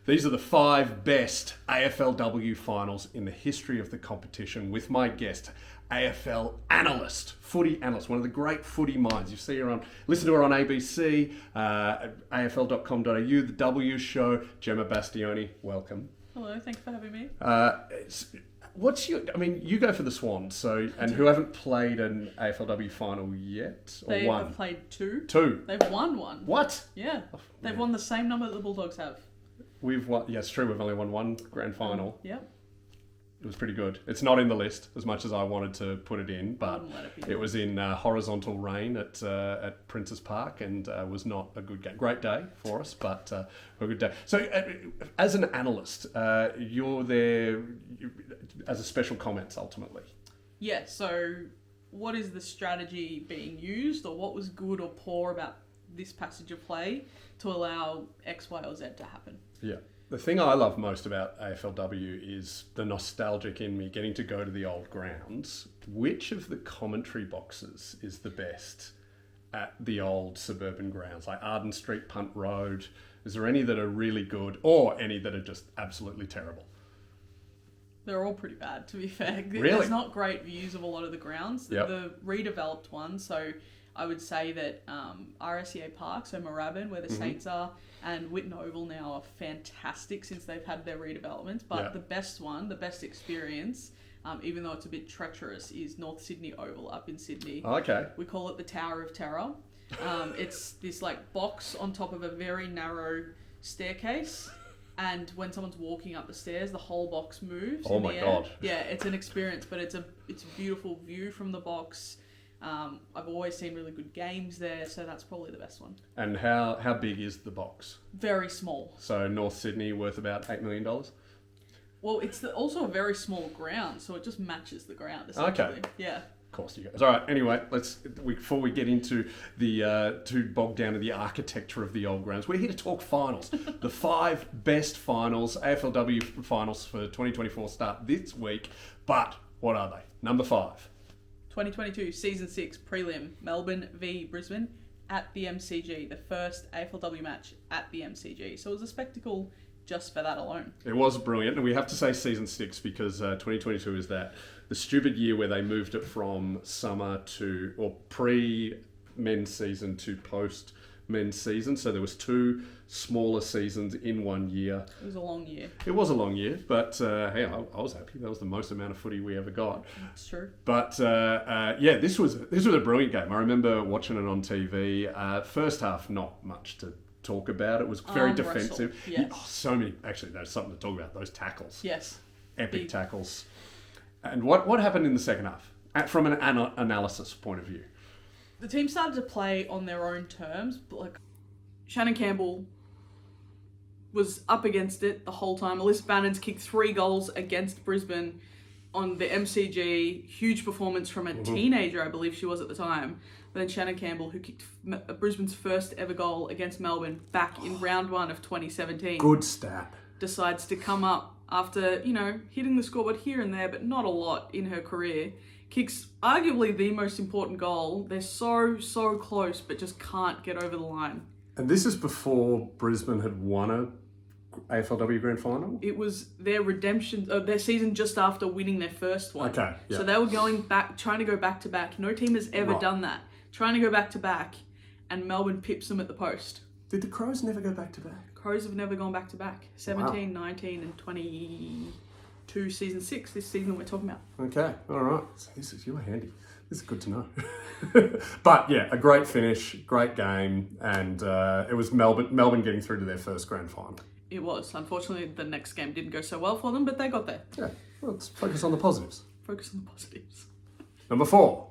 These are the 5 best AFLW finals in the history of the competition with my guest, AFL analyst, footy analyst, one of the great footy minds. You see her on, listen to her on ABC, AFL.com.au, The W Show. Gemma Bastiani, welcome. Hello, thanks for having me. You go for the Swans, who haven't played an AFLW final yet, or They won? have played 2. 2. They've won 1. What? Yeah. They've won the same number that the Bulldogs have. We've won, yeah, it's true, we've only won 1 grand final. Yep. It was pretty good. It's not in the list as much as I wanted to put it in, but it was in horizontal rain at Princes Park and was not a good game. Great day for us, but a good day. So as an analyst, you're there as a special comments ultimately. Yeah, so what is the strategy being used, or what was good or poor about this passage of play to allow X, Y, or Z to happen? Yeah. The thing I love most about AFLW is the nostalgic in me getting to go to the old grounds. Which of the commentary boxes is the best at the old suburban grounds, like Arden Street, Punt Road? Is there any that are really good, or any that are just absolutely terrible? They're all pretty bad, to be fair. Really? There's not great views of a lot of the grounds. Yep. The redeveloped ones, so I would say that RSEA Park, so Moorabbin, where the Saints are, and Whitten Oval now are fantastic since they've had their redevelopments. But the best one, the best experience, even though it's a bit treacherous, is North Sydney Oval up in Sydney. Okay. We call it the Tower of Terror. It's this like box on top of a very narrow staircase. And when someone's walking up the stairs, the whole box moves. Oh my God. Yeah, it's an experience, but it's a beautiful view from the box. I've always seen really good games there, so that's probably the best one. And how big is the box? Very small. So North Sydney worth about $8 million? Well, it's also a very small ground, so it just matches the ground, essentially. Okay. Yeah. Of course you guys. All right, anyway, before we get into too bogged down in the architecture of the old grounds, we're here to talk finals. The 5 best finals, AFLW finals for 2024 start this week. But what are they? Number 5. 2022 Season 6 Prelim, Melbourne v Brisbane at the MCG, the first AFLW match at the MCG. So it was a spectacle just for that alone. It was brilliant, and we have to say Season 6 because 2022 is the stupid year where they moved it from summer to, or pre-men's season to post-men's season. So there was 2 smaller seasons in 1 year. It was a long year. It was a long year, but hey, I was happy. That was the most amount of footy we ever got. That's true. But this was a brilliant game. I remember watching it on TV. First half, not much to talk about. It was very defensive. Yes. So many. Actually, there's something to talk about. Those tackles. Yes. Epic tackles. And what happened in the second half? From an analysis point of view. The team started to play on their own terms, but like Shannon Campbell was up against it the whole time. Alyssa Bannon's kicked 3 goals against Brisbane on the MCG. Huge performance from a teenager, I believe she was at the time. But then Shannon Campbell, who kicked Brisbane's first ever goal against Melbourne back in round 1 of 2017. Good stat. Decides to come up after, hitting the scoreboard here and there, but not a lot in her career. Kicks arguably the most important goal. They're so close, but just can't get over the line. And this is before Brisbane had won a AFLW Grand Final? It was their redemption, their season just after winning their first one. Okay, yeah. So they were trying to go back to back. No team has ever done that. Trying to go back to back, and Melbourne pips them at the post. Did the Crows never go back to back? Crows have never gone back to back. 17, 19, and 22 season 6. This season we're talking about. Okay, all right. So you were handy. This is good to know. But yeah, a great finish, great game, and it was Melbourne getting through to their first grand final. It was. Unfortunately, the next game didn't go so well for them, but they got there. Yeah, well, let's focus on the positives. Focus on the positives. Number 4.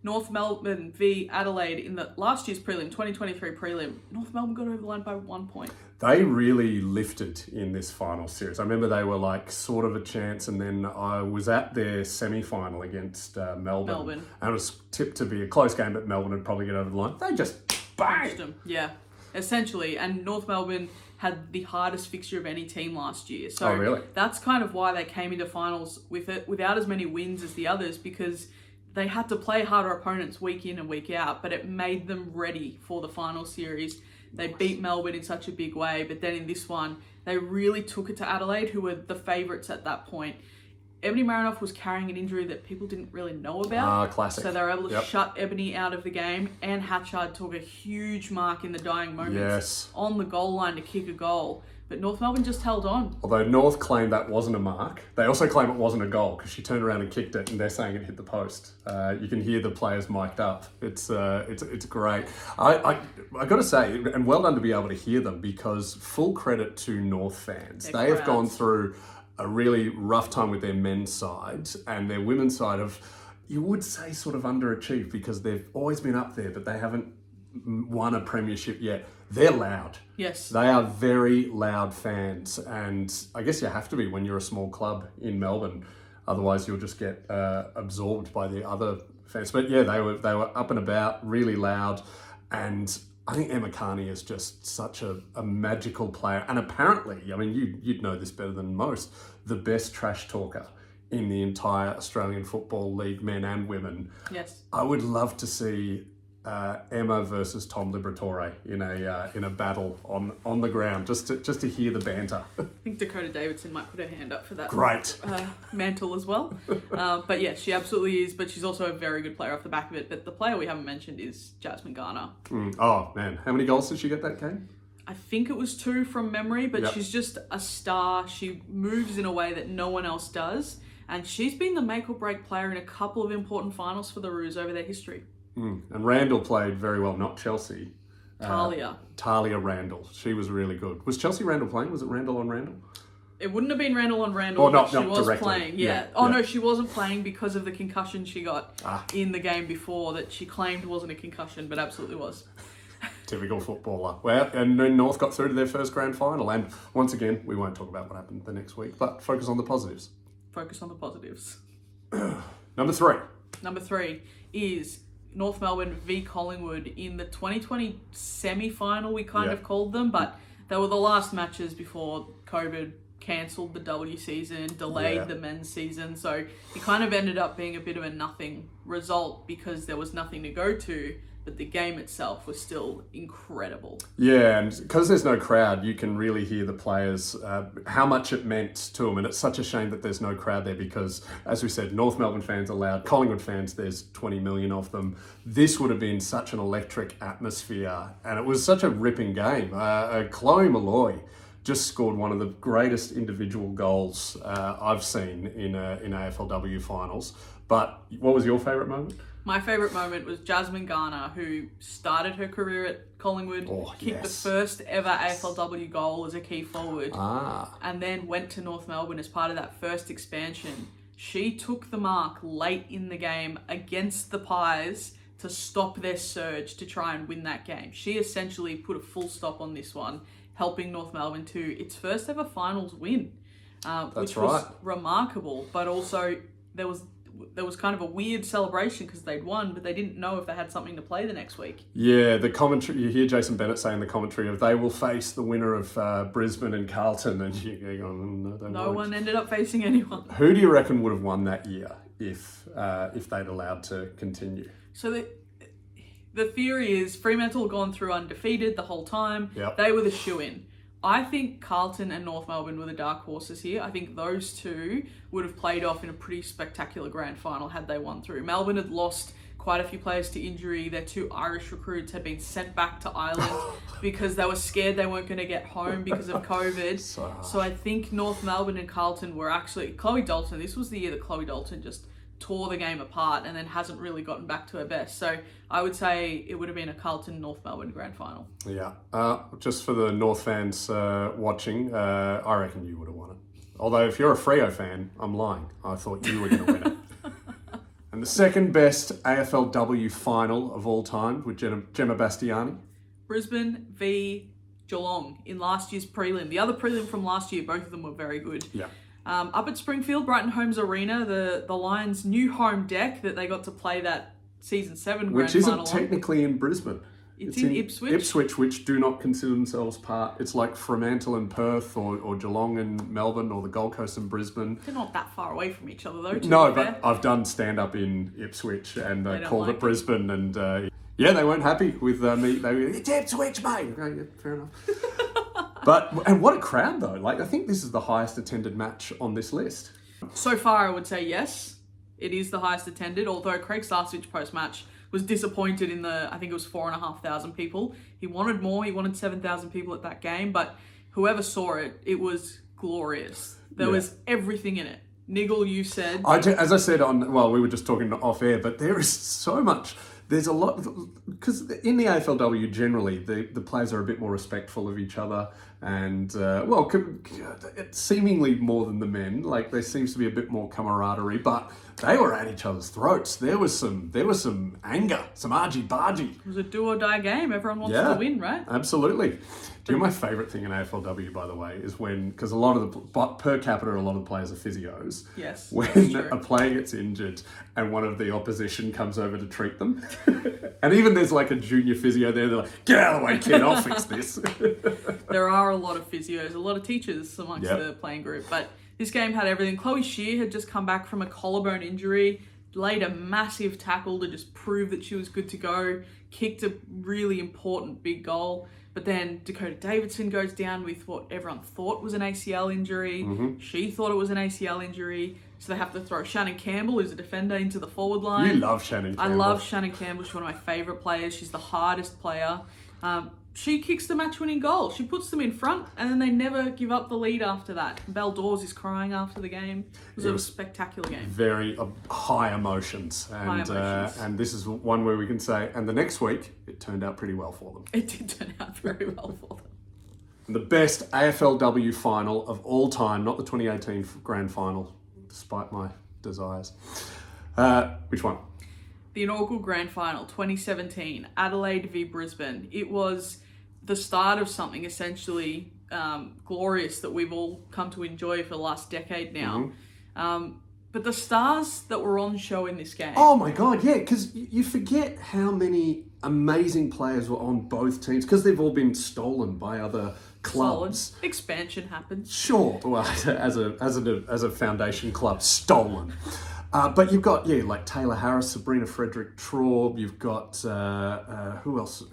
North Melbourne v Adelaide in the last year's prelim, 2023 prelim. North Melbourne got over the line by 1 point. They really lifted in this final series. I remember they were like sort of a chance, and then I was at their semi-final against Melbourne. And it was tipped to be a close game, but Melbourne would probably get over the line. They just banged them. Yeah, essentially. And North Melbourne had the hardest fixture of any team last year. So really? That's kind of why they came into finals without as many wins as the others, because they had to play harder opponents week in and week out, but it made them ready for the final series. They beat Melbourne in such a big way, but then in this one, they really took it to Adelaide, who were the favourites at that point. Ebony Marinoff was carrying an injury that people didn't really know about. Classic. So they were able to shut Ebony out of the game. And Hatchard took a huge mark in the dying moments on the goal line to kick a goal. But North Melbourne just held on. Although North claimed that wasn't a mark, they also claim it wasn't a goal because she turned around and kicked it, and they're saying it hit the post. You can hear the players mic'd up. It's great. I got to say, and well done to be able to hear them, because full credit to North fans. They have gone through a really rough time with their men's side, and their women's side have, you would say, sort of underachieved because they've always been up there, but they haven't won a premiership yet. They're loud. Yes. They are very loud fans, and I guess you have to be when you're a small club in Melbourne. Otherwise, you'll just get absorbed by the other fans. But yeah, they were up and about, really loud, and I think Emma Carney is just such a magical player. And apparently, I mean, you'd know this better than most, the best trash talker in the entire Australian Football League, men and women. Yes. I would love to see Emma versus Tom Liberatore in a battle on the ground, just to hear the banter. I think Dakota Davidson might put her hand up for that. Great. Mantle as well. But yeah, she absolutely is. But she's also a very good player off the back of it. But the player we haven't mentioned is Jasmine Garner. Oh man, how many goals did she get that game? I think it was 2 from memory, but she's just a star. She moves in a way that no one else does. And she's been the make or break player in a couple of important finals for the Roos over their history. And Randall played very well, not Chelsea. Talia Randall. She was really good. Was Chelsea Randall playing? Was it Randall on Randall? It wouldn't have been Randall on Randall, or but not she was directly. Playing. Yeah. No, she wasn't playing because of the concussion she got in the game before that she claimed wasn't a concussion, but absolutely was. Typical footballer. Well, and then North got through to their first grand final. And once again, we won't talk about what happened the next week, but focus on the positives. Focus on the positives. Number 3. Number 3 is North Melbourne v Collingwood in the 2020 semi-final, we kind of called them, but they were the last matches before COVID cancelled the W season, delayed the men's season, so it kind of ended up being a bit of a nothing result because there was nothing to go to, but the game itself was still incredible. Yeah, and because there's no crowd, you can really hear the players, how much it meant to them. And it's such a shame that there's no crowd there because, as we said, North Melbourne fans are loud. Collingwood fans, there's 20 million of them. This would have been such an electric atmosphere. And it was such a ripping game. Chloe Malloy just scored one of the greatest individual goals I've seen in AFLW finals. But what was your favourite moment? My favourite moment was Jasmine Garner, who started her career at Collingwood, kicked the first ever AFLW goal as a key forward, and then went to North Melbourne as part of that first expansion. She took the mark late in the game against the Pies to stop their surge to try and win that game. She essentially put a full stop on this one, helping North Melbourne to its first ever finals win, which was remarkable, but also there was kind of a weird celebration because they'd won, but they didn't know if they had something to play the next week. Yeah, the commentary, you hear Jason Bennett saying the commentary of they will face the winner of Brisbane and Carlton, and you go, no one ended up facing anyone. Who do you reckon would have won that year if they'd allowed to continue? So the theory is Fremantle had gone through undefeated the whole time. Yep. They were the shoo-in. I think Carlton and North Melbourne were the dark horses here. I think those two would have played off in a pretty spectacular grand final had they won through. Melbourne had lost quite a few players to injury. Their 2 Irish recruits had been sent back to Ireland because they were scared they weren't going to get home because of COVID. So I think North Melbourne and Carlton were actually... Chloe Dalton, this was the year that Chloe Dalton just tore the game apart and then hasn't really gotten back to her best. So I would say it would have been a Carlton-North Melbourne grand final. Yeah. Just for the North fans watching, I reckon you would have won it. Although if you're a Freo fan, I'm lying. I thought you were going to win it. And the second best AFLW final of all time with Gemma Bastiani. Brisbane v Geelong in last year's prelim. The other prelim from last year, both of them were very good. Yeah. Up at Springfield, Brighton Homes Arena, the Lions' new home deck that they got to play that Season 7 grand final on. Which isn't technically in Brisbane. It's in Ipswich. Ipswich, which do not consider themselves part. It's like Fremantle and Perth or Geelong and Melbourne or the Gold Coast and Brisbane. They're not that far away from each other though, No, but I've done stand-up in Ipswich and called it Brisbane and... Yeah, they weren't happy with me. They were, it's Ipswich, mate. Okay, yeah, fair enough. And what a crowd, though. Like, I think this is the highest attended match on this list. So far, I would say yes. It is the highest attended, although Craig Starcevich post-match was disappointed in I think it was 4,500 people. He wanted more. He wanted 7,000 people at that game, but whoever saw it, it was glorious. There was everything in it. Nigel, you said... As I said we were just talking off air, but there is so much... There's a lot, because in the AFLW generally, the players are a bit more respectful of each other and, seemingly more than the men. Like, there seems to be a bit more camaraderie, but they were at each other's throats. There was some anger, some argy-bargy. It was a do-or-die game. Everyone wants to win, right? Absolutely. Do you know my favourite thing in AFLW, by the way, is when, because a lot of per capita, a lot of the players are physios. Yes. When a player gets injured and one of the opposition comes over to treat them, and even there's like a junior physio there, they're like, get out of the way, kid, I'll fix this. There are a lot of physios, a lot of teachers amongst the playing group, but this game had everything. Chloe Shear had just come back from a collarbone injury, laid a massive tackle to just prove that she was good to go, kicked a really important big goal. But then Dakota Davidson goes down with what everyone thought was an ACL injury. Mm-hmm. She thought it was an ACL injury. So they have to throw Shannon Campbell, who's a defender, into the forward line. You love Shannon Campbell. I love Shannon Campbell. She's one of my favourite players. She's the hardest player. She kicks the match-winning goal. She puts them in front, and then they never give up the lead after that. Belle Dawes is crying after the game. It was a spectacular game. Very high emotions. And this is one where we can say, and the next week, it turned out pretty well for them. It did turn out very well for them. The best AFLW final of all time, not the 2018 grand final, despite my desires. Which one? The inaugural grand final, 2017, Adelaide v Brisbane. It was the start of something essentially glorious that we've all come to enjoy for the last decade now. Mm-hmm. But the stars that were on show in this game... Oh my God, yeah, because you forget how many amazing players were on both teams, because they've all been stolen by other clubs. Solid. Expansion happens. Sure, well, as a foundation club, stolen. But you've got, like Taylor Harris, Sabrina Frederick-Traub, you've got, who else?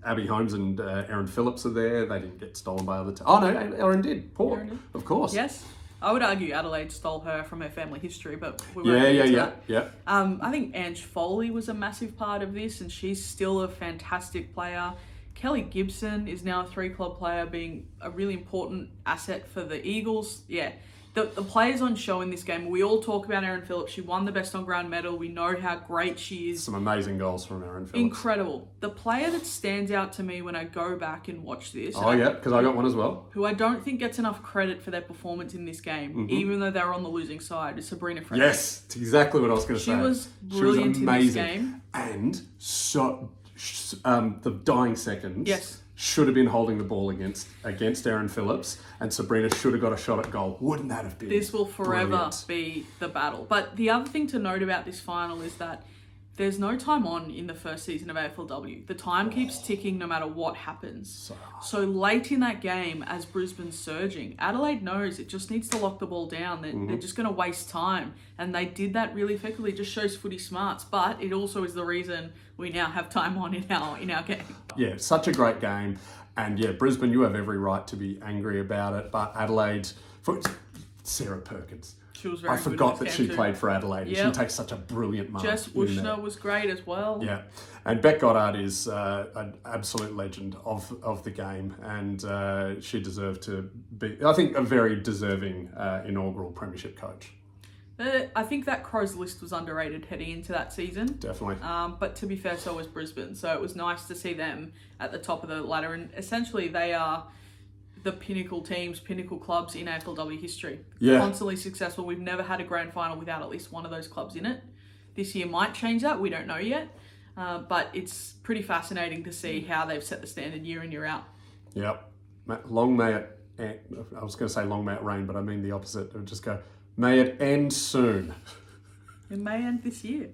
Abby Holmes and Erin Phillips are there. They didn't get stolen by other... Oh, no, Erin did. Port, Erin did. Of course. Yes. I would argue Adelaide stole her from her family history, but we won't get into that. I think Ange Foley was a massive part of this, and she's still a fantastic player. Kelly Gibson is now a 3-club player, being a really important asset for the Eagles. Yeah. The players on show in this game, we all talk about Erin Phillips. She won the best on ground medal. We know how great she is. Some amazing goals from Erin Phillips. Incredible. The player that stands out to me when I go back and watch this... Oh, yeah, because I got one as well. Who I don't think gets enough credit for their performance in this game, even though they're on the losing side, is Sabrina Frederick. Yes, it's exactly what I was going to say. She was brilliant in this game. And the dying seconds... Yes. Should have been holding the ball against Erin Phillips, and Sabrina should have got a shot at goal. Wouldn't that have been This will forever brilliant? Be the battle. But the other thing to note about this final is that there's no time on in the first season of AFLW. The time keeps ticking no matter what happens. So late in that game, as Brisbane's surging, Adelaide knows it just needs to lock the ball down. They're just going to waste time. And they did that really effectively. It just shows footy smarts. But it also is the reason we now have time on in our game. Yeah, such a great game. And yeah, Brisbane, you have every right to be angry about it. But Adelaide, for Sarah Perkins. She was very I forgot that she too. Played for Adelaide. Yep. She takes such a brilliant mark. Jess Wushner was great as well. Yeah. And Beck Goddard is an absolute legend of the game. And she deserved to be, I think, a very deserving inaugural premiership coach. I think that Crow's list was underrated heading into that season. Definitely. But to be fair, so was Brisbane. So it was nice to see them at the top of the ladder. And essentially, they are the pinnacle teams, pinnacle clubs in AFLW history. Yeah. Constantly successful. We've never had a grand final without at least one of those clubs in it. This year might change that. We don't know yet. But it's pretty fascinating to see how they've set the standard year in, year out. Yep. Long may it... I was going to say long may it rain, but I mean the opposite. It would just go... May it end soon. It may end this year.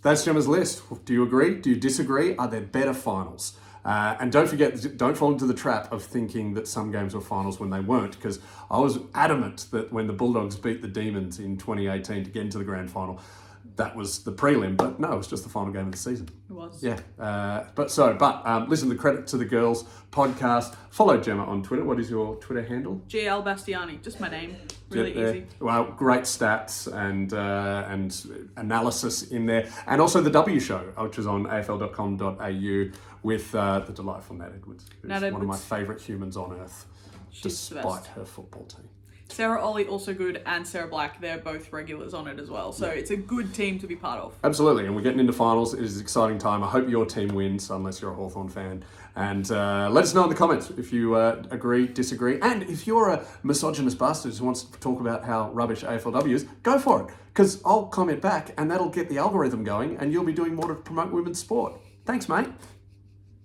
That's Gemma's list. Do you agree? Do you disagree? Are there better finals? And don't forget, don't fall into the trap of thinking that some games were finals when they weren't, because I was adamant that when the Bulldogs beat the Demons in 2018 to get into the grand final, that was the prelim, but no, it was just the final game of the season. It was. Yeah. But listen, the Credit to the Girls podcast. Follow Gemma on Twitter. What is your Twitter handle? Gemma Bastiani, just my name. Really easy. Well, great stats and analysis in there. And also the W Show, which is on afl.com.au with the delightful Nat Edwards, who's one of my favourite humans on earth, despite her football team. Sarah Ollie, also good, and Sarah Black, they're both regulars on it as well. So it's a good team to be part of. Absolutely, and we're getting into finals. It is an exciting time. I hope your team wins, unless you're a Hawthorn fan. And let us know in the comments if you agree, disagree. And if you're a misogynist bastard who wants to talk about how rubbish AFLW is, go for it. Because I'll comment back, and that'll get the algorithm going, and you'll be doing more to promote women's sport. Thanks, mate.